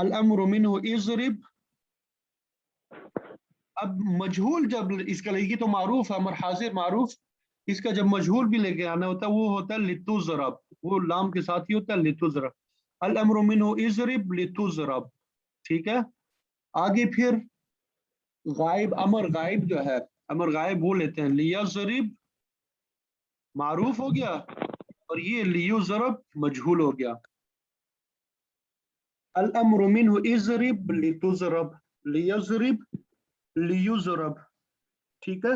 الامر منہ اضرب. اب مجہول جب اس کا لگی تو معروف ہے، امر حاضر معروف، اس کا جب مجہول بھی لے کے آنا ہوتا ہے وہ ہوتا ہے لتضرب، وہ لام کے ساتھ ہی ہوتا ہے لتضرب. الامر منہ اضرب لتضرب. ٹھیک ہے. آگے پھر غائب، امر غائب جو ہے، امر غائب وہ لیتے ہیں لیضرب معروف ہو گیا اور یہ لیضرب مجہول ہو گیا. الامر منہ اضرب لتضرب لیضرب لیضرب. ٹھیک ہے.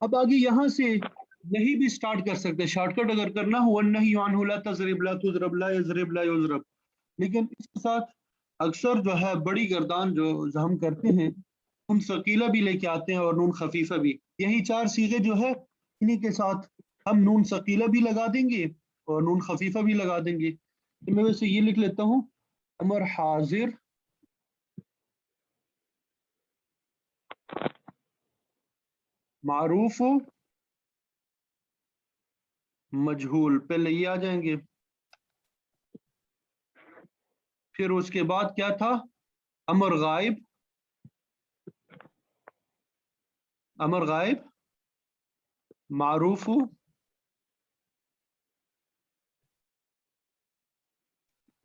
اب آگے یہاں سے نہیں بھی سٹارٹ کر سکتے، شارٹ کٹ اگر کرنا ہو والنہی عنہ لا تضرب لا تضرب لا یضرب لا یضرب، لیکن اس کے ساتھ اکثر جو ہے بڑی گردان جو ہم کرتے ہیں نون ثقیلہ بھی لے کے آتے ہیں اور نون خفیفہ بھی. یہی چار صیغے جو ہے انہی کے ساتھ ہم نون ثقیلہ بھی لگا دیں گے اور نون خفیفہ بھی لگا دیں گے. میں ویسے یہ لکھ لیتا ہوں امر حاضر معروف مجہول، پہلے یہ آ جائیں گے. پھر اس کے بعد کیا تھا؟ امر غائب، امر غائب معروف.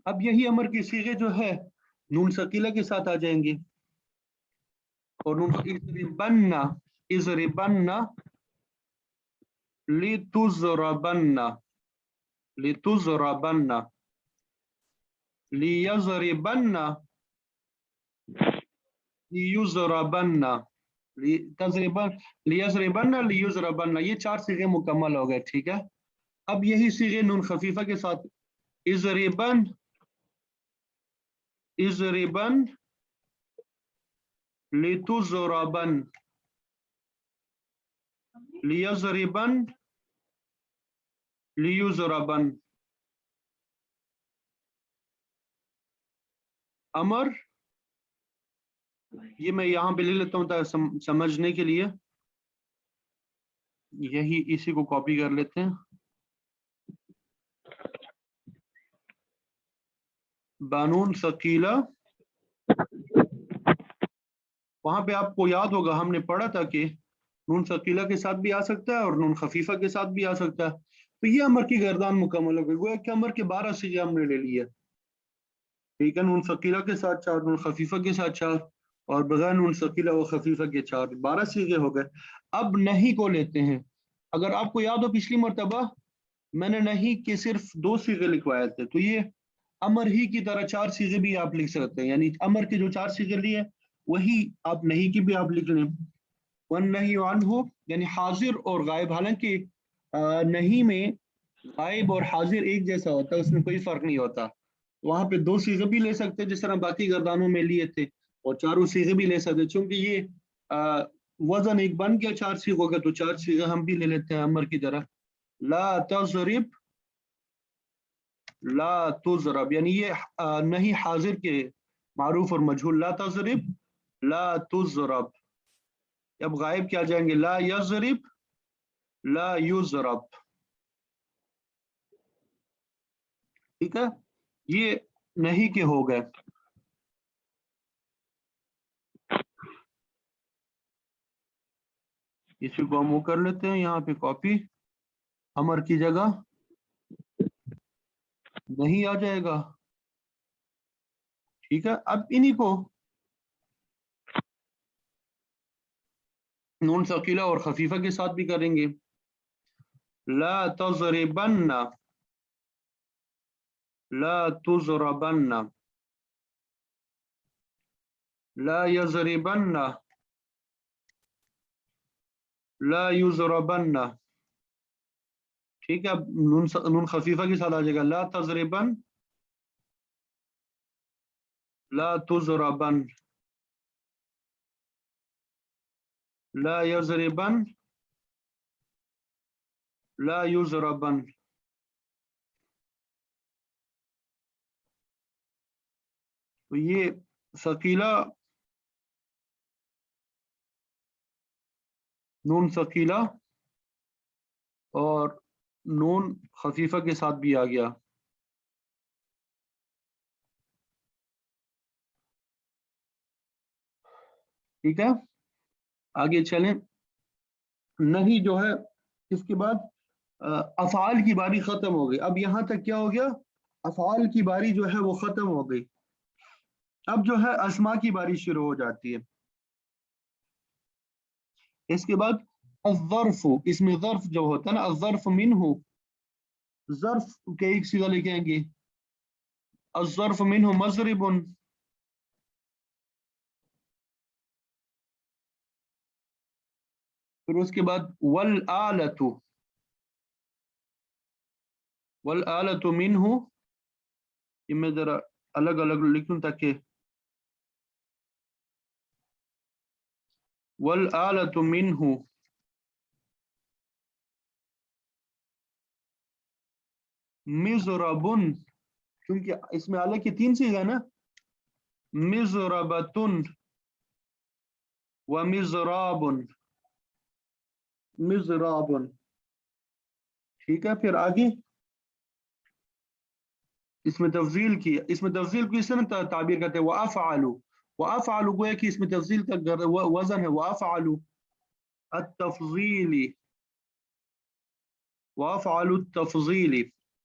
اب یہی امر کی صیغے جو ہے نون ثقیلہ کے ساتھ آ جائیں گے اور نون اضربن اضربن لتضربن لتضربن لیضربن لیضربن لیضربن لیضربن. یہ چار صیغے مکمل ہو گئے. ٹھیک ہے. اب یہی صیغے نون خفیفہ کے ساتھ اضربن اضربن لتضربن لیضربن لیضربن. امر یہ میں یہاں پہ لے لیتا ہوں تاکہ سمجھنے کے لیے، یہی اسی کو کاپی کر لیتے ہیں. بانون ثقیلہ، وہاں پہ آپ کو یاد ہوگا ہم نے پڑھا تھا کہ نون ثقیلہ کے ساتھ بھی آ سکتا ہے اور نون خفیفہ کے ساتھ بھی آ سکتا ہے. تو یہ امر کی گردان مکمل ہو گئی، گویا کہ امر کے 12 صیغے ہم نے لے لیے. ٹھیک ہے. نون ثقیلہ کے ساتھ 4، نون خفیفہ کے ساتھ 4 اور بغیر نون ثقیلہ و خفیفہ کے 4، 12 صیغے ہو گئے. اب نہیں کو لیتے ہیں. اگر آپ کو یاد ہو پچھلی مرتبہ میں نے نہیں کے صرف 2 صیغے لکھوائے تھے، تو یہ امر ہی کی طرح 4 صیغے بھی آپ لکھ سکتے ہیں، یعنی امر کے جو 4 صیغے لیے وہی آپ نہیں کی بھی آپ لکھ لیں. والنہی عنہ یعنی حاضر اور غائب، حالانکہ نہیں میں غائب اور حاضر ایک جیسا ہوتا ہے، اس میں کوئی فرق نہیں ہوتا. وہاں پہ 2 صیغے بھی لے سکتے جس طرح باقی گردانوں میں لیے تھے اور چاروں صیغے بھی لے سکتے، چونکہ یہ وزن ایک بن گیا 4 صیغوں کا، تو 4 صیغے ہم بھی لے لیتے ہیں امر کی طرح. لا تضرب لا تضرب، یعنی یہ نہیں حاضر کے معروف اور مجہول. لا تضرب لا تضرب. اب غائب کیا جائیں گے؟ لا یضرب لا یضرب. ٹھیک ہے. یہ نہیں کے ہو گئے. اسی کو ہم وہ کر لیتے ہیں یہاں پہ کاپی، امر کی جگہ نہیں آ جائے گا. ٹھیک ہے. اب انہی کو نون ثقیلہ اور خفیفہ کے ساتھ بھی کریں گے. لا تضربن لا تضربن لا یضربن لا یضربن. ٹھیک ہے. اب نون خفیفہ کے ساتھ آ جائے گا لا تضربن لا تضربن لا یضربن لا یضربن. تو یہ ثقیلہ نون ثقیلہ اور نون خفیفہ کے ساتھ بھی آ گیا. ٹھیک ہے، آگے چلیں. نہیں جو ہے اس کے بعد افعال کی باری ختم ہو گئی. اب یہاں تک کیا ہو گیا؟ افعال کی باری جو ہے وہ ختم ہو گئی. اب جو ہے اسما کی باری شروع ہو جاتی ہے. اس کے بعد الظرف، اس میں ظرف جو ہوتا ہے نا، الظرف منہ، ظرف کے ایک صیغہ لکھیں گے الظرف منہ مضرب. پھر اس کے بعد والآلۃ، والآلۃ منہ، یہ میں ذرا الگ الگ لکھوں تاکہ والآلۃ منہ مضرب، کیونکہ اس میں آلہ کی 3 صیغہ ہے نا، مضربۃ ومضراب، مضراب. ٹھیک ہے، پھر آگے اس میں تفضیل کی، اس میں تفضیل کو اس طرح تعبیر کرتے ہیں وافعل. وافعل گویا کہ اس میں تفضیل کا وزن ہے وافعل التفضیل، وافعل التفضیل،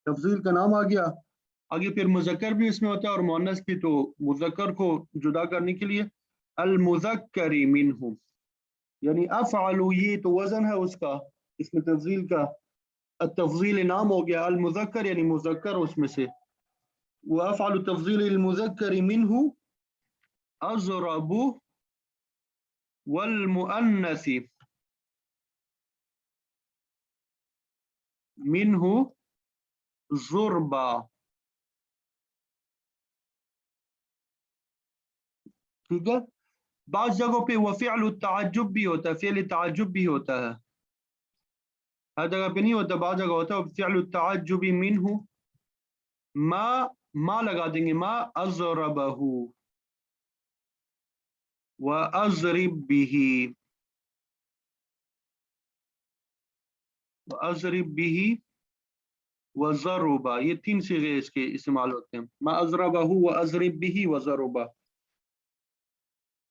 تفضیل کا نام آ گیا. آگے پھر مذکر بھی اس میں ہوتا ہے اور مؤنث بھی، تو مذکر کو جدا کرنے کے لیے المذکر منہ، یعنی افعل یہ تو وزن ہے اس کا، اس میں تفضیل کا، التفضیل نام ہو گیا، المذکر یعنی مذکر اس میں سے. وافعل تفضیل المذکر منہ اضرب والمؤنث منہ ضربا. ٹھیک ہے، بعض جگہوں پہ وہ فعل التعجب بھی ہوتا ہے، فعل تعجب بھی ہوتا ہے، ہر جگہ پہ نہیں ہوتا، بعض جگہ ہوتا ہے فعل التعجب منہ ما لگا دیں گے، ما اضربہ واضرب به، واضرب به وضربا، یہ 3 صیغے اس کے استعمال ہوتے ہیں، ما اضربہ واضرب به وضربا.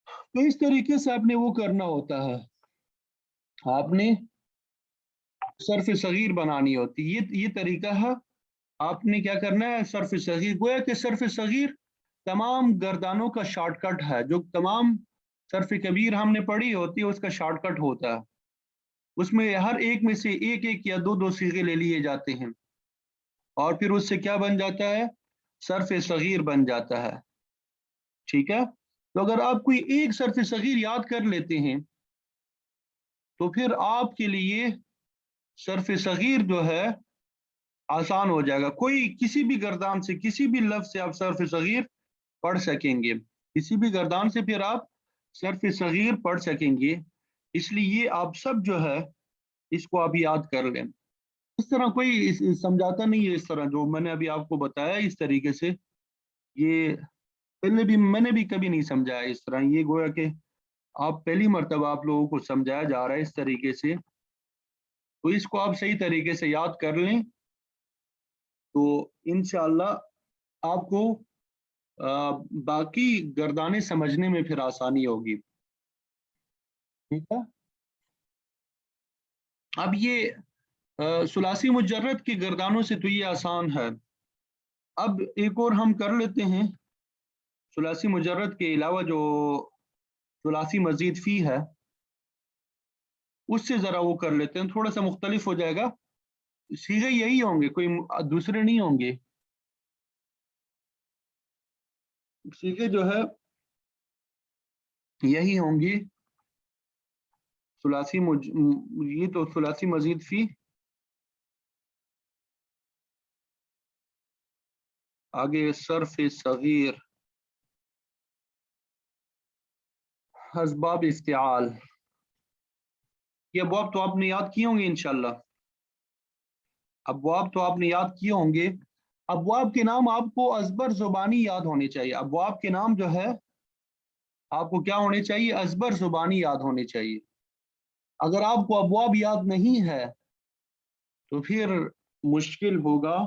تو اس طریقے سے آپ نے وہ کرنا ہوتا ہے، آپ نے صرف صغیر بنانی ہوتی ہے. یہ طریقہ ہے. آپ نے کیا کرنا ہے؟ صرف صغیر، گویا کہ صرف صغیر تمام گردانوں کا شارٹ کٹ ہے، جو تمام صرف کبیر ہم نے پڑھی ہوتی ہے اس کا شارٹ کٹ ہوتا ہے. اس میں ہر ایک میں سے ایک ایک یا دو صیغے لے لیے جاتے ہیں اور پھر اس سے کیا بن جاتا ہے؟ صرف صغیر بن جاتا ہے. ٹھیک ہے، تو اگر آپ کوئی ایک صرف صغیر یاد کر لیتے ہیں تو پھر آپ کے لیے صرف صغیر جو ہے آسان ہو جائے گا. کوئی کسی بھی گردان سے، کسی بھی لفظ سے آپ صرف صغیر پڑھ سکیں گے، کسی بھی گردان سے پھر آپ صرف صغیر پڑھ سکیں گے. اس لیے آپ سب جو ہے اس کو آپ یاد کر لیں. اس طرح کوئی سمجھاتا نہیں ہے، اس طرح جو میں نے ابھی آپ کو بتایا اس طریقے سے، یہ پہلے بھی میں نے بھی کبھی نہیں سمجھایا اس طرح. یہ گویا کہ آپ پہلی مرتبہ آپ لوگوں کو سمجھایا جا رہا ہے اس طریقے سے، تو اس کو آپ صحیح طریقے سے یاد کر لیں تو انشاءاللہ آپ کو باقی گردانے سمجھنے میں پھر آسانی ہوگی. ٹھیک ہے، اب یہ ثلاثی مجرد کے گردانوں سے تو یہ آسان ہے. اب ایک اور ہم کر لیتے ہیں ثلاثی مجرد کے علاوہ جو ثلاثی مزید فی ہے اس سے ذرا وہ کر لیتے ہیں، تھوڑا سا مختلف ہو جائے گا. صیغے یہی ہوں گے، کوئی دوسرے نہیں ہوں گے. صیغے جو ہے یہی ہوں گی. یہ تو ثلاثی مزید فی، آگے صرف صغیر، اسباب افتعال، یہ ابواب تو آپ نے یاد کیے ہوں گے انشاءاللہ. ابواب تو آپ نے یاد کیے ہوں گے. ابواب کے نام آپ کو ازبر زبانی یاد ہونے چاہیے. ابواب کے نام جو ہے آپ کو کیا ہونے چاہیے؟ ازبر زبانی یاد ہونے چاہیے. اگر آپ کو ابواب یاد نہیں ہے تو پھر مشکل ہوگا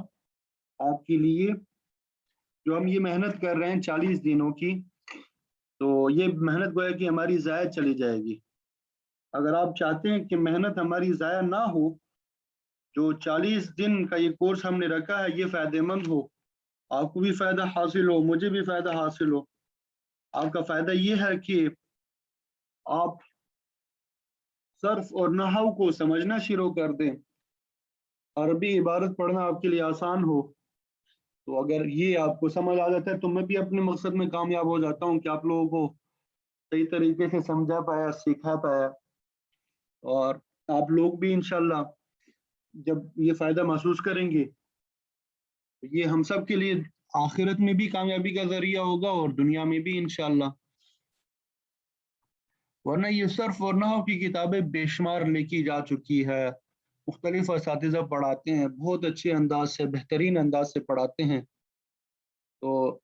آپ کے لیے. جو ہم یہ محنت کر رہے ہیں 40 دنوں کی، تو یہ محنت گویا کہ ہماری ضائع چلی جائے گی۔ اگر آپ چاہتے ہیں کہ محنت ہماری ضائع نہ ہو، جو 40 دن کا یہ کورس ہم نے رکھا ہے یہ فائدہ مند ہو، آپ کو بھی فائدہ حاصل ہو، مجھے بھی فائدہ حاصل ہو، آپ کا فائدہ یہ ہے کہ آپ صرف اور نحو کو سمجھنا شروع کر دیں، عربی عبارت پڑھنا آپ کے لیے آسان ہو۔ تو اگر یہ آپ کو سمجھ آ جاتا ہے تو میں بھی اپنے مقصد میں کامیاب ہو جاتا ہوں کہ آپ لوگوں کو صحیح طریقے سے سمجھا پایا، سکھا پایا، اور آپ لوگ بھی انشاءاللہ جب یہ فائدہ محسوس کریں گے یہ ہم سب کے لیے آخرت میں بھی کامیابی کا ذریعہ ہوگا اور دنیا میں بھی انشاءاللہ۔ ورنہ یہ صرف اور نحو کی کتابیں بے شمار لکھی جا چکی ہے، مختلف اساتذہ پڑھاتے ہیں، بہت اچھے انداز سے، بہترین انداز سے پڑھاتے ہیں۔ تو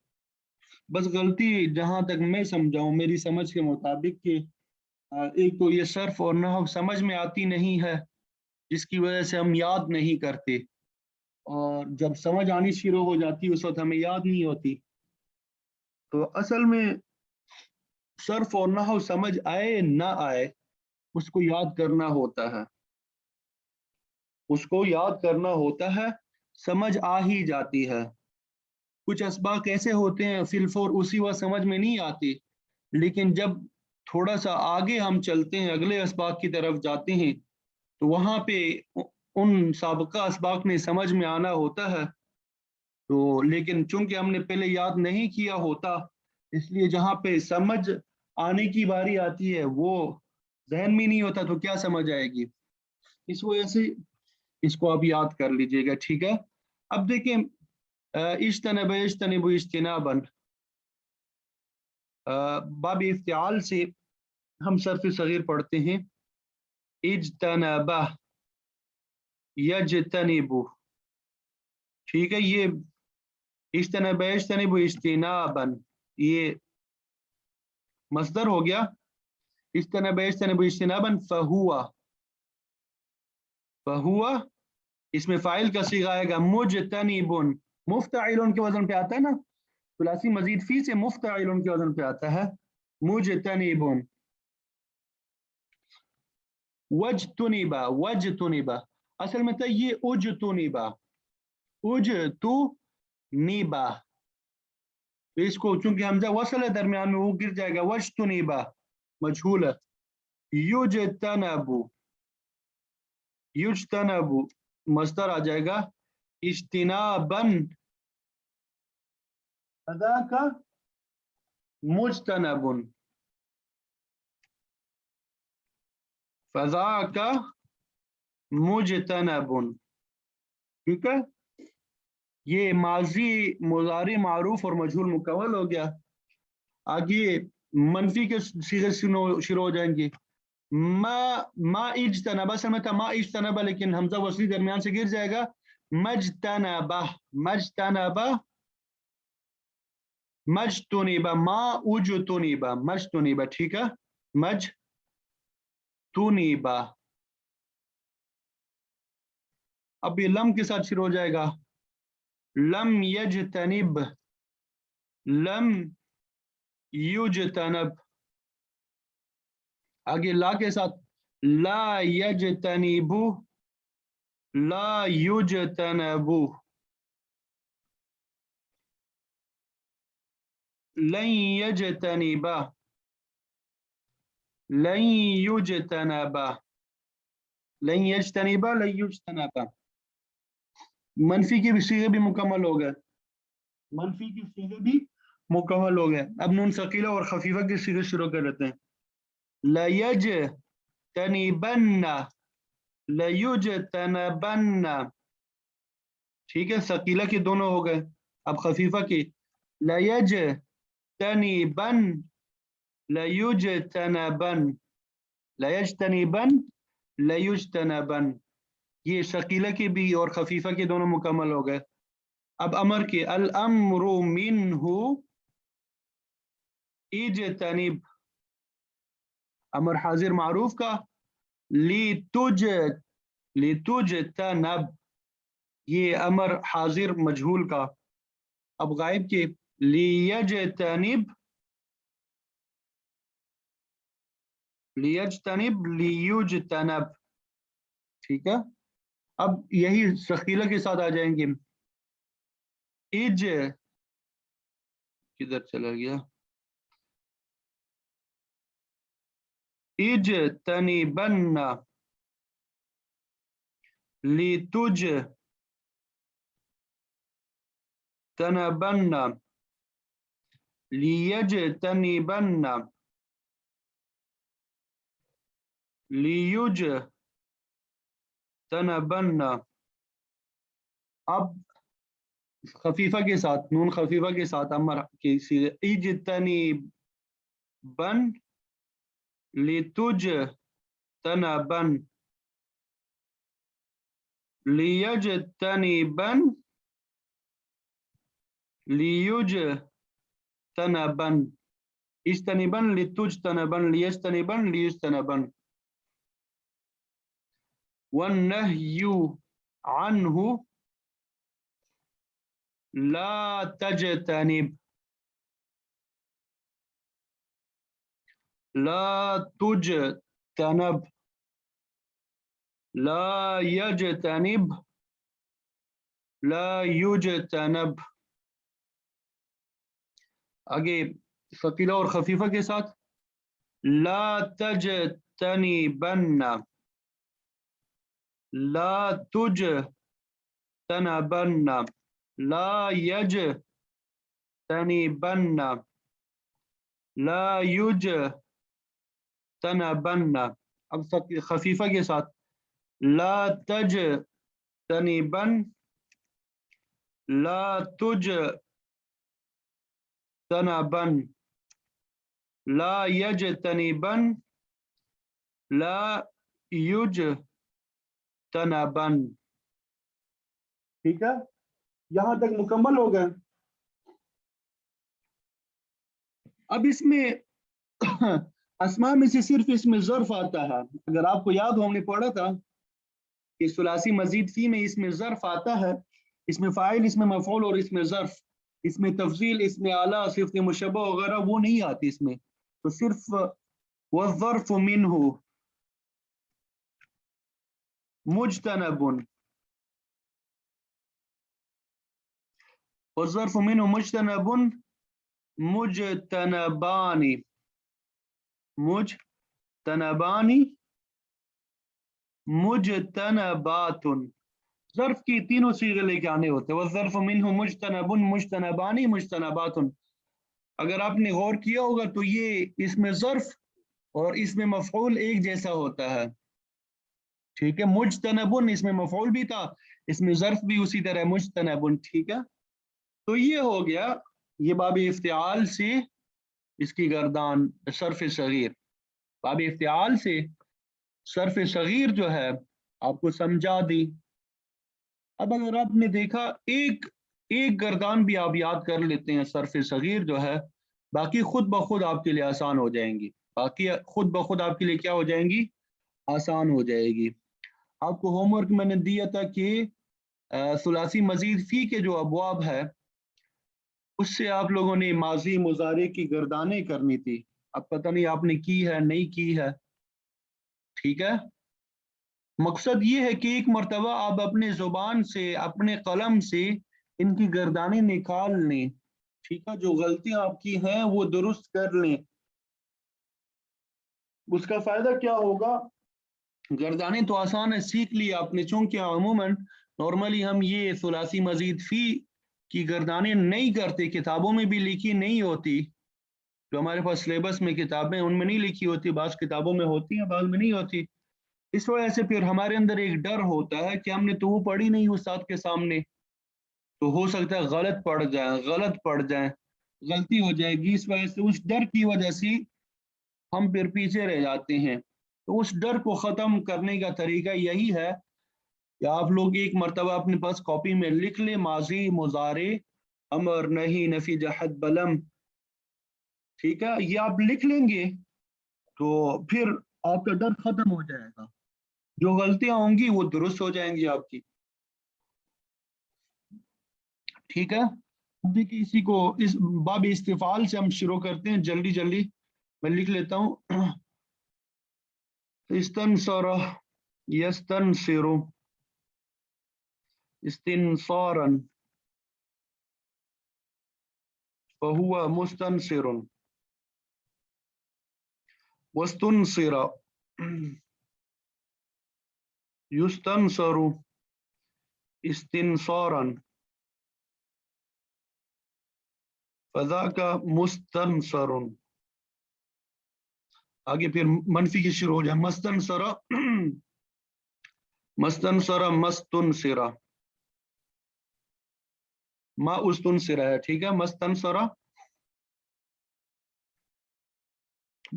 بس غلطی جہاں تک میں سمجھاؤں میری سمجھ کے مطابق کہ ایک تو یہ صرف اور نحو سمجھ میں آتی نہیں ہے، جس کی وجہ سے ہم یاد نہیں کرتے، اور جب سمجھ آنی شروع ہو جاتی اس وقت ہمیں یاد نہیں ہوتی۔ تو اصل میں صرف اور نحو سمجھ آئے نہ آئے اس کو یاد کرنا ہوتا ہے، اس کو یاد کرنا ہوتا ہے، سمجھ آ ہی جاتی ہے۔ کچھ اسباق ایسے ہوتے ہیں فی الفور اسی وقت سمجھ میں نہیں آتے، لیکن جب تھوڑا سا آگے ہم چلتے ہیں، اگلے اسباق کی طرف جاتے ہیں، تو وہاں پہ ان سابقہ اسباق میں سمجھ میں آنا ہوتا ہے۔ تو لیکن چونکہ ہم نے پہلے یاد نہیں کیا ہوتا، اس لیے جہاں پہ سمجھ آنے کی باری آتی ہے وہ ذہن میں نہیں ہوتا تو کیا سمجھ آئے گی، اس وجہ سے اس کو آپ یاد کر لیجئے گا، ٹھیک ہے۔ اب دیکھیں اجتنب اجتنب اجتناباً، باب افتعال سے ہم صرف صغیر پڑھتے ہیں، اجتنبہ یجتنب، ٹھیک ہے۔ یہ اجتنب اجتنب اجتناباً یہ مصدر ہو گیا، اجتنب اجتنب اجتناباً فہوا، فہوا اس میں فاعل کا صیغہ آئے گا مجتنبن، مفتعلن کے وزن پہ آتا ہے نا، ثلاثی مزید فی سے مفتعلن کے وزن پہ آتا ہے مجتنبن۔ وجتنبا، وجتنبا اصل میں تھا یہ اجتنبا، اجتنبا، اس کو چونکہ حمزہ وصل ہے درمیان میں وہ گر جائے گا، وجتنبا مجھول ہے، یجتنبو، یجتنبو مصدر آ جائے گا اجتناباً، فذاک مجتنب، فذاک مجتنب، ٹھیک ہے۔ یہ ماضی مضارع معروف اور مجہول مکمل ہو گیا۔ آگے منفی کے صیغے شروع ہو جائیں گے، ما اجتنبا، اصل میں تھا ما اجتنبا لیکن حمزہ وصلی درمیان سے گر جائے گا، مجتنبا، مجتنبا، مجتنبا، ما اجتنبا، مجتنبا، ٹھیک ہے، مجتنبا۔ اب یہ لم کے ساتھ شروع ہو جائے گا، لم یجتنب، لم یجتنب۔ آگے لا کے ساتھ لا یجتنب، لا یجتنب، لن یجتنب، لن یجتنب، لن یجتنب، لن یجتنب۔ منفی کے صیغے بھی مکمل ہو گئے، منفی کے صیغے بھی مکمل ہو گئے۔ اب نون ثقیلہ اور خفیفہ کے صیغے شروع کر لیتے ہیں، لیجتنبن، لیجتنبن، ٹھیک ہے، ثقیلہ کے دونوں ہو گئے۔ اب خفیفہ کی لیجتنبن، لیجتنبن، لیجتنبن، لیجتنبن، یہ ثقیلہ کے بھی اور خفیفہ کے دونوں مکمل ہو گئے۔ اب امر کے الامر منہ اجتنب، امر حاضر معروف کا لتجتنب، یہ امر حاضر مجہول کا۔ اب غائب کے لیجتنب لیجتنب لیجتنب، ٹھیک ہے. اب یہی ثقیلہ کے ساتھ آ جائیں گے. اج کدھر چلا گیا؟ اجتنبن لتجتنبن لیجتنبن لیجتنبن. اب خفیفہ کے ساتھ، نون خفیفہ کے ساتھ امر کی صیغے اجتنبن لتجتنبن لیجتنبن لیجتنبن اجتنبن لتجتنبن لیجتنبن لیجتنبن. والنهي عنه لا تجتنب لا تجتنب لا يجتنب لا يجتنب. آگے ثقیلہ اور خفیفہ کے ساتھ لا تجتنبن لا تجتنبن لا يجتنبن لا يجتنبن. اب خفیفہ کے ساتھ لا تجتنبن لا تجتنبن لا يجتنبن لا يجتنبن. ٹھیک ہے، یہاں تک مکمل ہو گئے. اب اس میں اسماء میں سے صرف اس میں ظرف آتا ہے. اگر آپ کو یاد ہو ہم نے پڑھا تھا کہ ثلاثی مزید فی میں اس میں ظرف آتا ہے، اس میں فاعل، اس میں مفعول اور اس میں ظرف، اس میں تفضیل، اس میں اعلیٰ، صفت مشبہ وغیرہ وہ نہیں آتی اس میں. تو صرف والظرف منہ مجتنب والظرف منہ مجتنب مجتنبان مجتنبان مجتنبات. ظرف کی تینوں صیغے لے کے آنے ہوتے ہیں. والظرف منہ مجتنب مجتنبان مجتنبات. اگر آپ نے غور کیا ہوگا تو یہ اس میں ظرف اور اس میں مفعول ایک جیسا ہوتا ہے. ٹھیک ہے، مجتنبن اس میں مفعول بھی تھا، اس میں ظرف بھی اسی طرح مجتنبن. ٹھیک ہے، تو یہ ہو گیا یہ باب افتعال سے اس کی گردان صرف صغیر. باب افتعال سے صرف صغیر جو ہے آپ کو سمجھا دی. اب اگر آپ نے دیکھا ایک گردان بھی آپ یاد کر لیتے ہیں صرف صغیر جو ہے، باقی خود بخود آپ کے لیے آسان ہو جائیں گی. باقی خود بخود آپ کے لیے کیا ہو جائیں گی؟ آسان ہو جائے گی. آپ کو ہوم ورک میں نے دیا تھا کہ ثلاثی مزید فی کے جو ابواب ہے اس سے آپ لوگوں نے ماضی مضارع کی گردانیں کرنی تھی. اب پتہ نہیں آپ نے کی ہے نہیں کی ہے. ٹھیک ہے، مقصد یہ ہے کہ ایک مرتبہ آپ اپنے زبان سے اپنے قلم سے ان کی گردانیں نکال لیں. ٹھیک ہے، جو غلطیاں آپ کی ہیں وہ درست کر لیں. اس کا فائدہ کیا ہوگا؟ گردانیں تو آسان ہے، سیکھ لی آپ نے، چونکہ عموماً نارملی ہم یہ ثلاثی مزید فی کی گردانیں نہیں کرتے، کتابوں میں بھی لکھی نہیں ہوتی. جو ہمارے پاس سلیبس میں کتابیں ان میں نہیں لکھی ہوتی، بعض کتابوں میں ہوتی ہیں بعض میں نہیں ہوتی. اس وجہ سے پھر ہمارے اندر ایک ڈر ہوتا ہے کہ ہم نے تو وہ پڑھی نہیں استاد کے سامنے، تو ہو سکتا ہے غلط پڑھ جائیں غلطی ہو جائے گی. اس وجہ سے اس ڈر کی وجہ سے ہم پھر پیچھے رہ جاتے ہیں. تو اس ڈر کو ختم کرنے کا طریقہ یہی ہے کہ آپ لوگ ایک مرتبہ اپنے پاس کاپی میں لکھ لیں ماضی مضارع امر نہی نفی جہد بلم. ٹھیک ہے، یہ آپ لکھ لیں گے تو پھر آپ کا ڈر ختم ہو جائے گا. جو غلطیاں ہوں گی وہ درست ہو جائیں گی آپ کی. ٹھیک ہے، دیکھیے اسی کو اس باب استفعال سے ہم شروع کرتے ہیں. جلدی میں لکھ لیتا ہوں. استنصر يستنصر استنصارا فهو مستنصر. واستنصر يستنصر استنصارا فذاك مستنصر. آگے پھر منفی کی شروع ہو جائے. مستنصر مستنصر مستنصر ما استنصر ہے ٹھیک ہے. مستنصر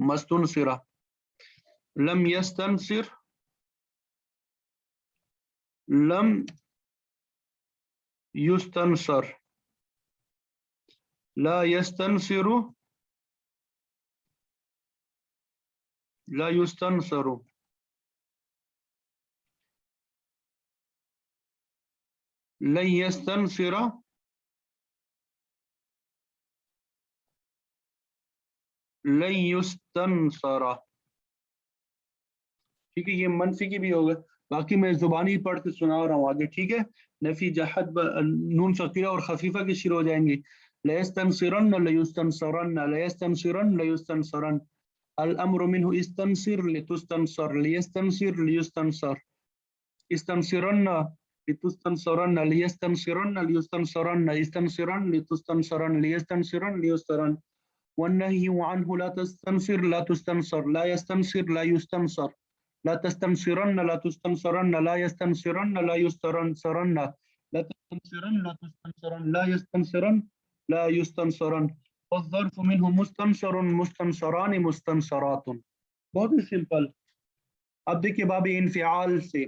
مستنصر. لم يستنصر لم يستنصر. لا يستنصر لا يستنصر. لن يستنصر لن يستنصر. ٹھیک ہے. یہ منفی کی بھی ہوگا. باقی میں زبانی پڑھ کے سنا رہا ہوں آگے ٹھیک ہے. نفی جہد نون ثقیلہ اور خفیفہ کی شروع ہو جائیں گی. لَيَسْتَنْصِرَنَّ لَيُسْتَنْصَرَنَّ لَيَسْتَنْصِرَنَّ لَيُسْتَنْصَرَنَّ. الْأَمْرُ مِنْهُ اسْتَنْصِرْ لِتُسْتَنْصَرْ لِيَسْتَنْصِرْ لِيُسْتَنْصَرْ. اسْتَنْصِرَنَّ لِتُسْتَنْصَرَنَّ لِيَسْتَنْصِرَنَّ لِيُسْتَنْصَرَنَّ اسْتَنْصِرَنَّ لِتُسْتَنْصَرَنَّ لِيَسْتَنْصِرَنَّ لِيُسْتَنْصَرَنَّ. والنهي عنه لا تستنصر لا تستنصر لا يستنصر لا يستنصر لا تستنصرن لا تستنصرن لا يستنصرن لا يستنصرن لا تستنصرن لا تستنصرن لا يستنصرن لا يستنصرن. والظرف منه مستنصر مستنصران مستنصرات. بہت ہی سمپل. اب دیکھیے باب انفعال سے.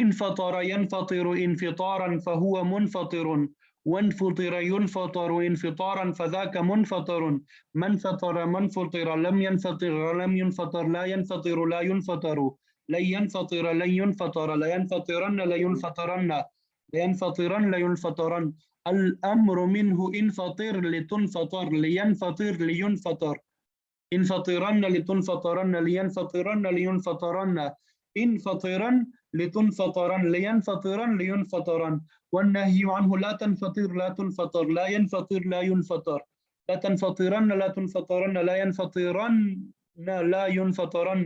انفطر ينفطر انفطارا فهو منفطر وانفطر ينفطر انفطارا فذاك منفطر. من فطر من فطر لم ينفطر لم ينفطر لا ينفطر لا ينفطر لن ينفطر لن ينفطر لا ينفطرن لا ينفطرن لا ينفطرن لا ينفطرن. الأمر منه انفطر لتنفطر لينفطر لينفطر انفطرن لتنفطرن لينفطرن لينفطرن انفطرن لتنفطرن لينفطرن لينفطرن. والنهي عنه لا تنفطر لا تنفطر لا ينفطر لا ينفطر لا تنفطرن لا تنفطرن لا ينفطرن لا ينفطرن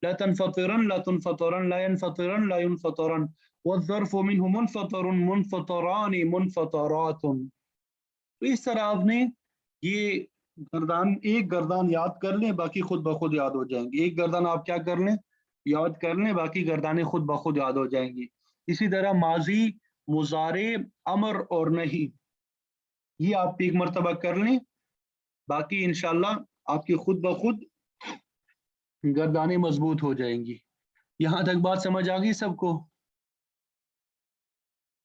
لا تنفطرن لا تنفطرن لا ينفطرن لا ينفطرن. والظرف منه منفطر منفطران منفطرات. تو اس طرح آپ نے یہ گردان ایک گردان یاد کر لیں باقی خود بخود یاد ہو جائیں گے. ایک گردان آپ کیا کر لیں یاد کر لیں باقی گردانیں خود بخود یاد ہو جائیں گی. اسی طرح ماضی مضارع امر اور نہیں یہ آپ ایک مرتبہ کر لیں باقی انشاءاللہ آپ کی خود بخود گردانیں مضبوط ہو جائیں گی. یہاں تک بات سمجھ آ گئی سب کو؟